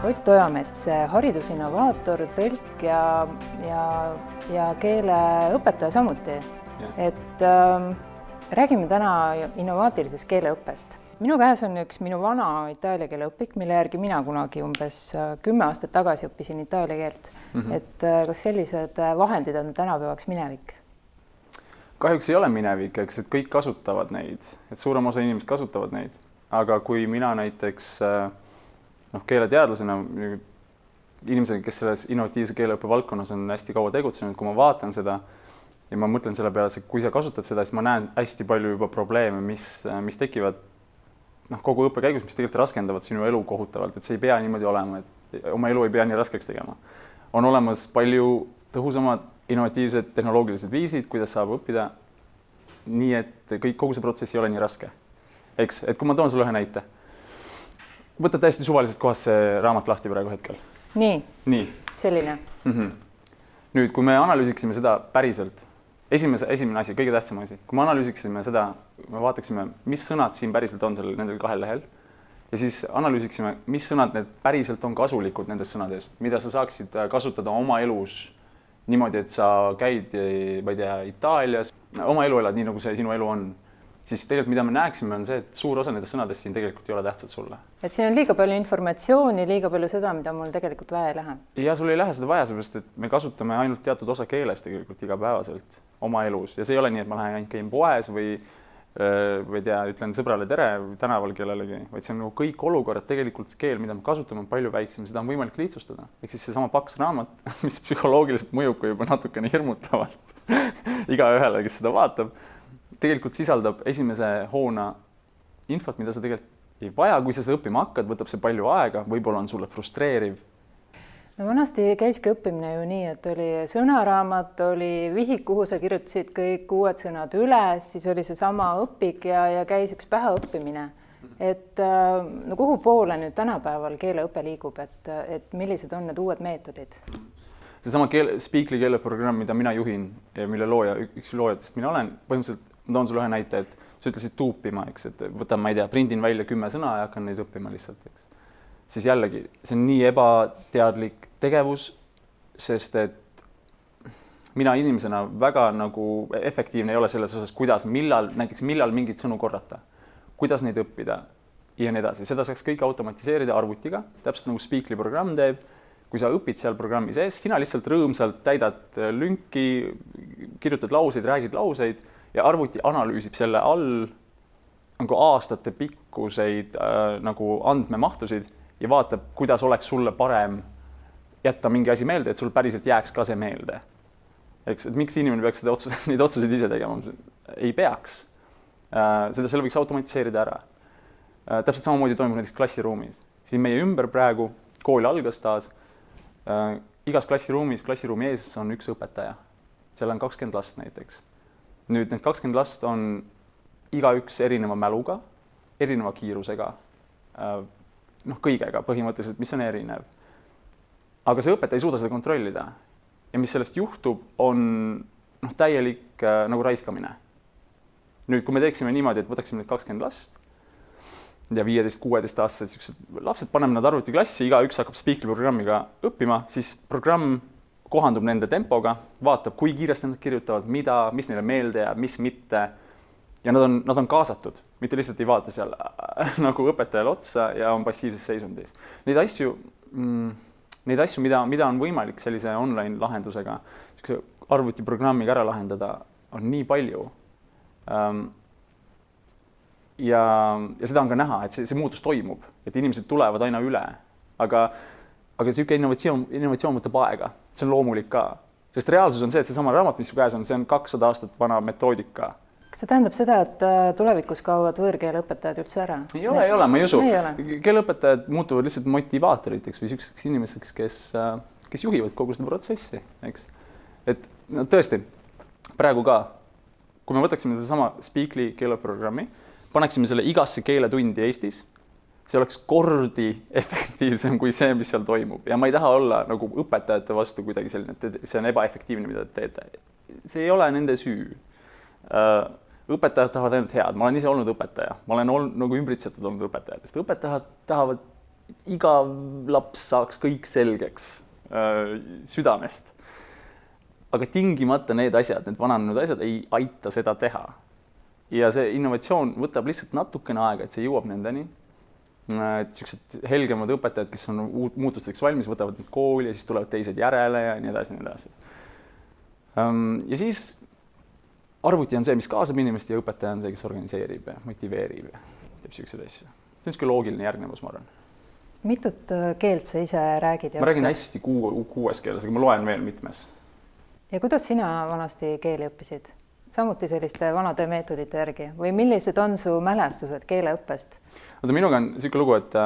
Ott Ojamets, haridusinnovaator, tõlk ja keeleõpetaja samuti. Räägime täna innovaatilisest keeleõppest. Minu käes on üks minu vana itaalia keele õpik, mille järgi mina kunagi umbes 10 aastat tagasi õppisin itaalia keelt. Kas sellised vahendid on tänapäevaks minevik? Kahjuks ei ole minevik, eks, et kõik kasutavad neid, et suurem osa inimesed kasutavad neid. Aga kui mina näiteks keeleteadlasena, inimesega, kes selles innovatiivse keeleõppe valdkonnas on hästi kaua tegutsenud, kui ma vaatan seda ja ma mõtlen selle peale, et kui sa kasutad seda, siis ma näen hästi palju juba probleeme, mis tekivad kogu õppe käigus, mis tegelikult raskendavad sinu elu kohutavalt, et see ei pea niimoodi olema, et oma elu ei pea nii raskeks tegema. On olemas palju tõhusamad innovatiivsed tehnoloogilised viisid, kuidas saab õppida nii, et kogu see protsess ei ole nii raske. Eks, et kui ma toon sulle ühe näite, võtad täiesti suvalisest kohast see raamat lahti praegu hetkel. Nii. Selline. Nüüd, kui me analüüsiksime seda päriselt, esimene asi, kõige tähtsam asi, kui me analüüsiksime seda, me vaataksime, mis sõnad siin päriselt on nendel 2 lehel ja siis analüüsiksime, mis sõnad need päriselt on kasulikud nendest sõnadest, mida sa saaksid kasutada oma elus niimoodi, et sa käid, ma ei tea, Itaalias, oma elu elad nii, nagu see sinu elu on. Siis tegelikult, mida me näeksime, on see, et suur osa nendest sõnadest siin tegelikult ei ole tähtsad sulle. Et siin on liiga palju informatsiooni, liiga palju seda, mida mul tegelikult vaja ei lähe. Ja sul ei lähe seda vaja, seepärast, et me kasutame ainult teatud osa keelest tegelikult igapäevaselt oma elus. Ja see ei ole nii, et ma lähen ainult käin poes või ütlen sõbrale tere tänaval kellelegi, vaid see on kõik olukorrad, tegelikult keel, mida me kasutame, on palju väiksem, seda on võimalik lihtsustada. Ehk siis seesama paks raamat, mis psühholoogiliselt mõjub juba natukene hirmutavalt igaühele, kes seda vaatab, tegelikult sisaldab esimese hoona infot, mida sa tegelikult ei vaja. Kui sa seda õppima hakkad, võtab see palju aega, võib-olla on sulle frustreeriv. No vanasti käiski õppimine ju nii, et oli sõnaraamat, oli vihik, kuhu sa kirjutasid kõik uued sõnad üles, siis oli see sama õpik ja käis üks päheõppimine. Et kuhu poole nüüd tänapäeval keeleõpe liigub, et millised on need uued meetodid? Seesama Speakly keeleprogramm, mida mina juhin ja mille üks loojatest mina olen, põhimõtteliselt ma toon sulle ühe näite, et sa ütlesid tuupima, eks, et võtan, ma ei tea, prindin välja 10 sõna ja hakkan neid õppima lihtsalt, eks. Siis jällegi, see on nii ebateadlik tegevus, sest et mina inimesena väga efektiivne ei ole selles osas, näiteks millal mingit sõnu korrata, kuidas neid õppida ja nii edasi. Seda saaks kõik automatiseerida arvutiga, täpselt nagu Speakly programm teeb. Kui sa õpid seal programmi sees, sina lihtsalt rõõmsalt täidad lünki, kirjutad lauseid, räägid lauseid ja arvuti analüüsib selle all aastate pikkuseid andmemahtusid ja vaatab, kuidas oleks sulle parem jätta mingi asi meelde, et sul päriselt jääks ka see meelde. Et miks inimene peaks neid otsuseid ise tegema? Ei peaks. Selle võiks automatiseerida ära. Täpselt samamoodi toimub näiteks klassiruumis. Siin meie ümber praegu, kool algas taas, igas klassiruumi ees on üks õpetaja. Seal on 20 last näiteks. Nüüd need 20 last on igaüks erineva mäluga, erineva kiirusega, kõigega põhimõtteliselt, mis on erinev. Aga see õpetaja ei suuda seda kontrollida. Ja mis sellest juhtub, on täielik raiskamine. Nüüd, kui me teeksime niimoodi, et võtaksime need 20 last ja 15-16 aastased lapsed, paneme nad arvutiklassi, igaüks hakkab Speakly programmiga õppima, siis programm kohandub nende tempoga, vaatab, kui kiiresti nad kirjutavad, mis neile meelde jääb, mis mitte. Ja nad on kaasatud, mitte lihtsalt ei vaata seal nagu õpetajale otsa ja on passiivses seisundis. Neid asju, mida on võimalik sellise online lahendusega, arvutiprogrammiga ära lahendada, on nii palju. Ja seda on ka näha, et see muutus toimub, et inimesed tulevad aina üle, aga selline innovatsioon võtab aega, see on loomulik ka, sest reaalsus on see, et seesama raamat, mis su käes on, see on 200 aastat vana metoodika. Kas see tähendab seda, et tulevikus kaovad võõrkeeleõpetajad üldse ära? Ei ole, ma ei usu. Keeleõpetajad muutuvad lihtsalt motivaatoriteks või selliseks inimeseks, kes juhivad kogu seda protsessi, eks. Et tõesti, praegu ka, kui me võtaksime sedasama Speakly keeleprogrammi, paneksime selle igasse keeletundi Eestis, see oleks kordi efektiivsem kui see, mis seal toimub. Ja ma ei taha olla nagu õpetajate vastu kuidagi selline, et see on ebaefektiivne, mida te teete. See ei ole nende süü. Õpetajad tahavad ainult head. Ma olen ise olnud õpetaja. Ma olen nagu ümbritsetud olnud õpetajatest. Õpetajad tahavad iga laps saaks kõik selgeks südamest. Aga tingimata need asjad, need vananenud asjad ei aita seda teha. Ja see innovatsioon võtab lihtsalt natukene aega, et see jõuab nendeni. Et sellised helgemad õpetajad, kes on muutusteks valmis, võtavad need kooli ja siis tulevad teised järele ja nii edasi, nii edasi. Ja siis arvuti on see, mis kaasab inimest ja õpetaja on see, kes organiseerib ja motiveerib ja teeb selliseid asju. See on selline loogiline järgnevus, ma arvan. Mitut keelt sa ise räägid? Ma räägin hästi 6 keeles, aga ma loen veel mitmes. Ja kuidas sina vanasti keeli õppisid? Samuti selliste vanade meetodite järgi või millised on su mälestused keeleõppest? Minuga on selline lugu, et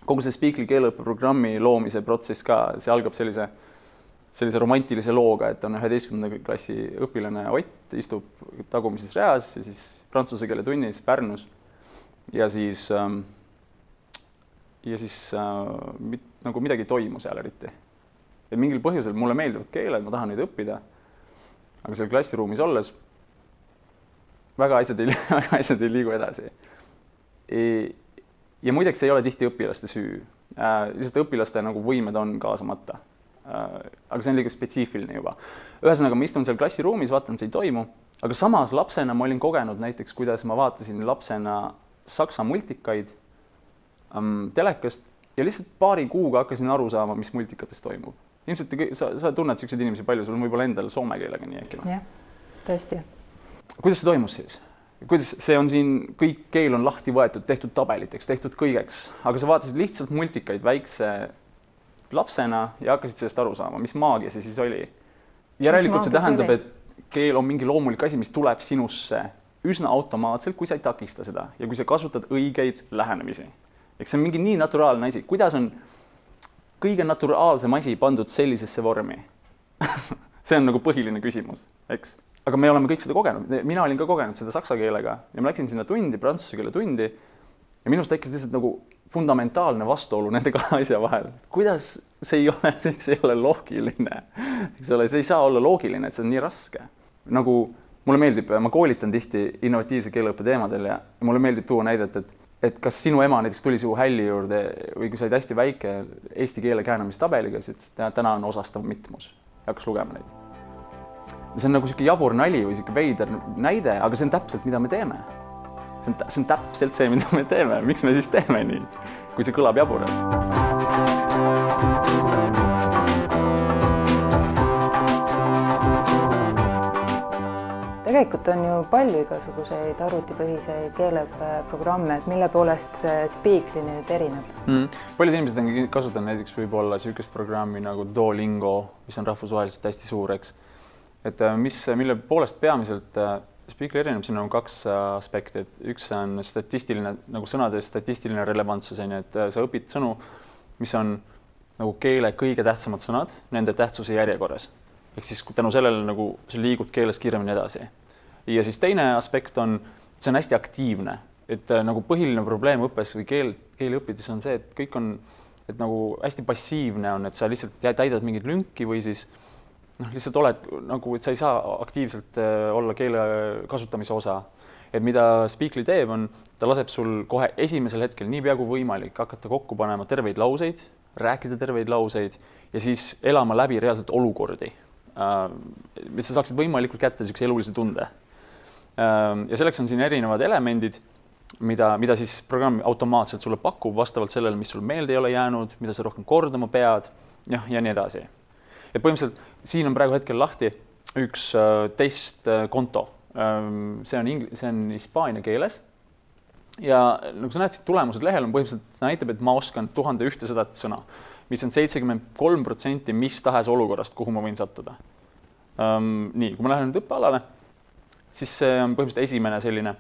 kogu see Speakly keeleõppeprogrammi loomise protsess ka, see algab sellise romantilise looga, et on 11. klassi õpilane Ott, istub tagumises reas ja siis prantsuse keele tunnis Pärnus ja siis nagu midagi ei toimu seal eriti. Et mingil põhjusel mulle meeldivad keeled, ma tahan neid õppida, aga seal klassiruumis olles väga asjad ei liigu edasi. Ja muideks ei ole tihti õpilaste süü. Lihtsalt õpilaste nagu võimed on kaasamata. Aga see on liiga spetsiifiline juba. Ühesõnaga, ma istun seal klassiruumis, vaatan, see ei toimu, aga samas lapsena ma olin kogenud näiteks, kuidas ma vaatasin lapsena saksa multikaid telekast ja lihtsalt paari kuuga hakkasin aru saama, mis multikates toimub. Ilmselt sa tunned selliseid inimesi palju, sul on võib-olla endal soome keelega nii äkki. Jah, tõesti. Kuidas see toimus siis? Kuidas see on siin, kõik keel on lahti võetud, tehtud tabeliteks, tehtud kõigeks, aga sa vaatasid lihtsalt multikaid väikse lapsena ja hakkasid sellest aru saama, mis maagia see siis oli. Järelikult see tähendab, et keel on mingi loomulik asi, mis tuleb sinusse üsna automaatselt, kui sa ei takista seda ja kui sa kasutad õigeid lähenemisi. Eks see on mingi nii naturaalne asi. Kuidas on kõige naturaalsem asi pandud sellisesse vormi? See on nagu põhiline küsimus, eks? Aga me oleme kõik seda kogenud. Mina olin ka kogenud seda saksa keelega ja ma läksin sinna tundi, prantsuse keele tundi ja minust tekkis lihtsalt nagu fundamentaalne vastuolu nende kahe asja vahel. Kuidas see ei ole loogiline? See ei saa olla loogiline, et see on nii raske. Nagu mulle meeldib, ma koolitan tihti innovatiivse keeleõppe teemadel ja mulle meeldib tuua näidet, et kas sinu ema näiteks tuli siu hälli juurde või kui sa olid hästi väike eesti keele käännamistabeliga, siis täna on osastav mitmus ja hakkas lugema neid. See on nagu selline jabur nali või selline veider näide, aga see on täpselt, mida me teeme. See on täpselt see, mida me teeme. Miks me siis teeme nii, kui see kõlab jaburalt? Tegelikult on ju palju igasuguseid arvutipõhiseid keeleõppeprogramme, et mille poolest see Speakly nüüd erineb? Paljud inimesed on kasutanud näiteks võib-olla sellist programmi nagu Duolingo, mis on rahvusvaheliselt hästi suureks. Et mille poolest peamiselt Speakly erineb, siin on 2 aspekti. Et üks on statistiline, nagu sõnade statistiline relevantsus, et sa õpid sõnu, mis on nagu keele kõige tähtsamad sõnad nende tähtsuse järjekorras. Ehk siis tänu sellele nagu sa liigud keeles kiiremini edasi. Ja siis teine aspekt on, see on hästi aktiivne, et nagu põhiline probleem õppes või keele õppides on see, et kõik on et nagu hästi passiivne on, et sa lihtsalt täidad mingid lünki või siis lihtsalt oled nagu, et sa ei saa aktiivselt olla keele kasutamise osa. Et mida Speakly teeb on, ta laseb sul kohe esimesel hetkel nii pea kui võimalik hakata kokku panema terveid lauseid, rääkida terveid lauseid ja siis elama läbi reaalselt olukordi. Et sa saaksid võimalikult kätte selline elulise tunde. Ja selleks on siin erinevad elemendid, mida siis programm automaatselt sulle pakub vastavalt sellele, mis sul meelde ei ole jäänud, mida sa rohkem kordama pead ja nii edasi. Ja põhimõtteliselt siin on praegu hetkel lahti üks testkonto. See on hispaania keeles ja nagu sa näed, tulemused lehel on põhimõtteliselt näitab, et ma oskan 1100 sõna, mis on 73% mis tahes olukorrast, kuhu ma võin sattuda. Nii, kui ma lähen nüüd õppealale, siis see on põhimõtteliselt esimene selline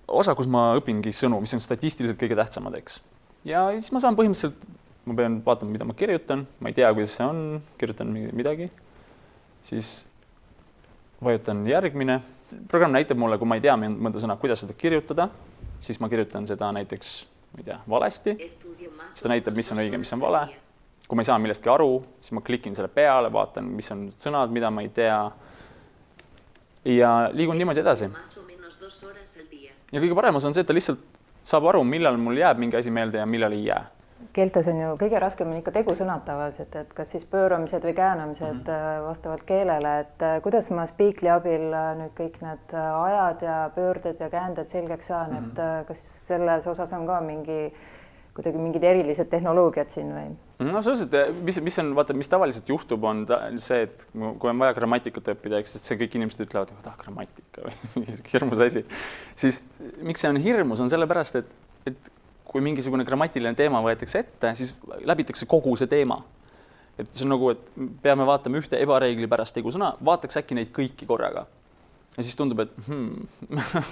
osa, kus ma õpingi sõnu, mis on statistiliselt kõige tähtsamad, eks. Ja siis ma saan põhimõtteliselt, ma pean vaatama, mida ma kirjutan, ma ei tea, kuidas see on, kirjutan midagi, siis vajutan järgmine. Programm näitab mulle, kui ma ei tea mõnda sõna, kuidas seda kirjutada, siis ma kirjutan seda näiteks, ma ei tea, valesti, siis ta näitab, mis on õige, mis on vale. Kui ma ei saa millestki aru, siis ma klikin selle peale, vaatan, mis on sõnad, mida ma ei tea ja liigun niimoodi edasi. Ja kõige paremas on see, et ta lihtsalt saab aru, millal mul jääb mingi asi meelde ja millal ei jää. Keeltes on ju kõige raskem ikka tegusõnad tavaliselt, et kas siis pööramised või käänamised vastavalt keelele, et kuidas ma Speakly abil nüüd kõik need ajad ja pöörded ja käänded selgeks saan, et kas selles osas on ka kuidagi mingid erilised tehnoloogiad siin või? No selles, mis tavaliselt juhtub, on see, et kui on vaja grammatikat õppida, eks see kõik inimesed ütlevad, et grammatika või hirmus asi, siis miks see on hirmus, on sellepärast, et kui mingisugune grammatiline teema võetakse ette, siis läbitakse kogu see teema. Et see on nagu, et peame vaatama ühte ebareegli pärast tegusõna, vaataks äkki neid kõiki korraga. Ja siis tundub, et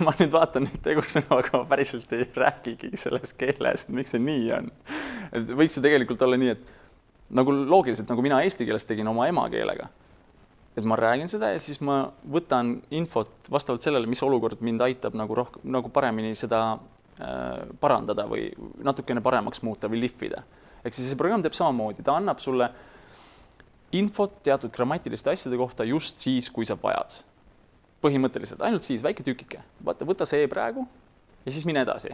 ma nüüd vaatan neid tegusõna, aga ma päriselt ei räägigi selles keeles, et miks see nii on. Et võiks ju tegelikult olla nii, et nagu loogiliselt, nagu mina eesti keeles tegin oma emakeelega. Et ma räägin seda ja siis ma võtan infot vastavalt sellele, mis olukord mind aitab nagu paremini seda parandada või natukene paremaks muuta või lihvida. Ehk siis see programm teeb samamoodi, ta annab sulle infot teatud grammatiliste asjade kohta just siis, kui sa vajad. Põhimõtteliselt, ainult siis, väike tükike. Võta see praegu ja siis mine edasi.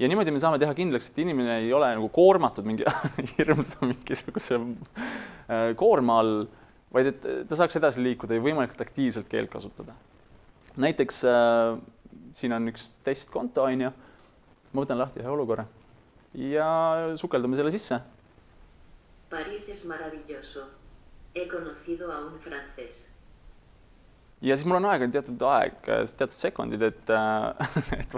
Ja niimoodi me saame teha kindlaks, et inimene ei ole nagu koormatud mingi hirmsa mingisuguse koorma all, vaid et ta saaks edasi liikuda ja võimalikult aktiivselt keelt kasutada. Näiteks siin on üks testkonto, on ju. Ma võtan lahti ühe olukorra ja sukeldame selle sisse. París es maravilloso. He conocido a un francés. Ja siis mul on teatud sekundid, et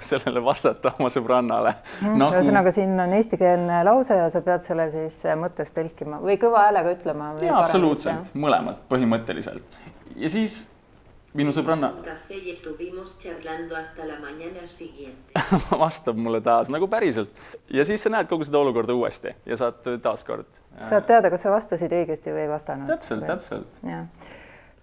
sellele vastata oma sõbrannale. Ühesõnaga, siin on eestikeelne lause ja sa pead selle siis mõttes tõlkima või kõva häälega ütlema. Ja, absoluutselt, mõlemad põhimõtteliselt. Ja siis minu sõbranna vastab mulle taas nagu päriselt. Ja siis sa näed kogu seda olukorda uuesti ja saad taas kord. Saad teada, kas sa vastasid õigesti või ei vastanud. Täpselt. Ja.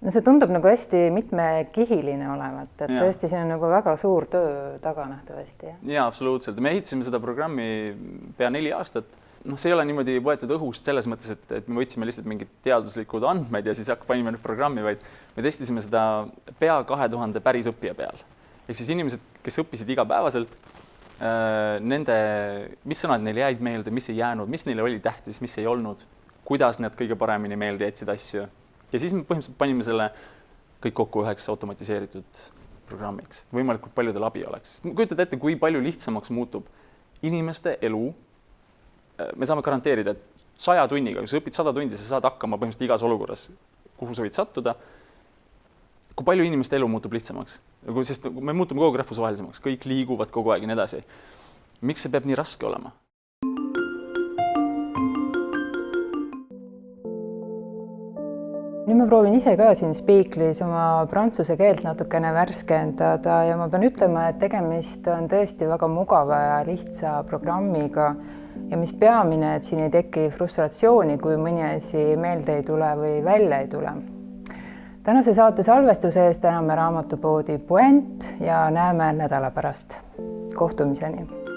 No see tundub nagu hästi mitmekihiline olevat, et tõesti siin on nagu väga suur töö taga nähtavasti. Ja, absoluutselt. Me ehitasime seda programmi pea 4 aastat. See ei ole niimoodi võetud õhust selles mõttes, et me võtsime lihtsalt mingid teaduslikud andmed ja siis panime nüüd programmi, vaid me testisime seda pea 2000 päris õppija peal. Ehk siis inimesed, kes õppisid igapäevaselt, mis sõnad neile jäid meelde, mis ei jäänud, mis neile oli tähtis, mis ei olnud, kuidas need kõige paremini meelde jätsid asju. Ja siis me põhimõtteliselt panime selle kõik kokku üheks automatiseeritud programmiks. Võimalikult paljudel abi oleks. Kujutad ette, kui palju lihtsamaks muutub inimeste elu. Me saame garanteerida, et 100 tunniga, kui sa õpid 100 tundi, sa saad hakkama põhimõtteliselt igas olukorras, kuhu sa võid sattuda. Kui palju inimeste elu muutub lihtsamaks? Sest me muutume kogu aeg rahvusvahelisemaks, kõik liiguvad kogu aeg ja nii edasi. Miks see peab nii raske olema? Nüüd ma proovin ise ka siin Speaklys oma prantsuse keelt natukene värskendada ja ma pean ütlema, et tegemist on tõesti väga mugava ja lihtsa programmiga ja mis peamine, et siin ei teki frustratsiooni, kui mõni asi meelde ei tule või välja ei tule. Tänase saate salvestuse eest täname raamatupoodi Puent ja näeme nädala pärast. Kohtumiseni!